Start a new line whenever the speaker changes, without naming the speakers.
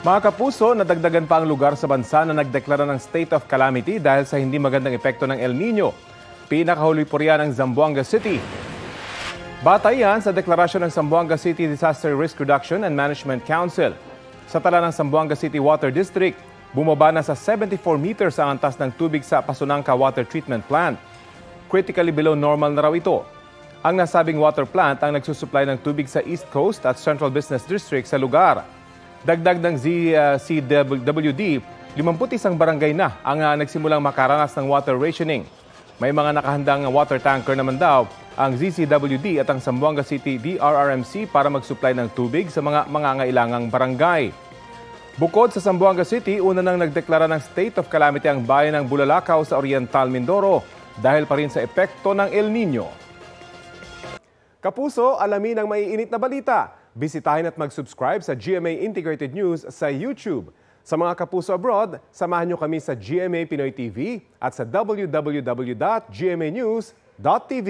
Mga kapuso, nadagdagan pa ang lugar sa bansa na nagdeklara ng state of calamity dahil sa hindi magandang epekto ng El Nino. Pinakahuli po riyan ang Zamboanga City. Batay yan sa deklarasyon ng Zamboanga City Disaster Risk Reduction and Management Council. Sa tala ng Zamboanga City Water District, bumaba na sa 74 meters ang antas ng tubig sa Pasunangka Water Treatment Plant. Critically below normal na raw ito. Ang nasabing water plant ang nagsusupply ng tubig sa East Coast at Central Business District sa lugar. Dagdag ng ZCWD, 51 barangay na ang nagsimulang makaranas ng water rationing. May mga nakahandang water tanker naman daw ang ZCWD at ang Zamboanga City DRRMC para mag-supply ng tubig sa mga mangangailangang barangay. Bukod sa Zamboanga City, una nang nagdeklara ng state of calamity ang bayan ng Bulalakaw sa Oriental Mindoro dahil pa rin sa epekto ng El Nino. Kapuso, alamin ang maiinit na balita. Bisitahin at mag-subscribe sa GMA Integrated News sa YouTube. Sa mga kapuso abroad, samahan nyo kami sa GMA Pinoy TV at sa www.gmanews.tv.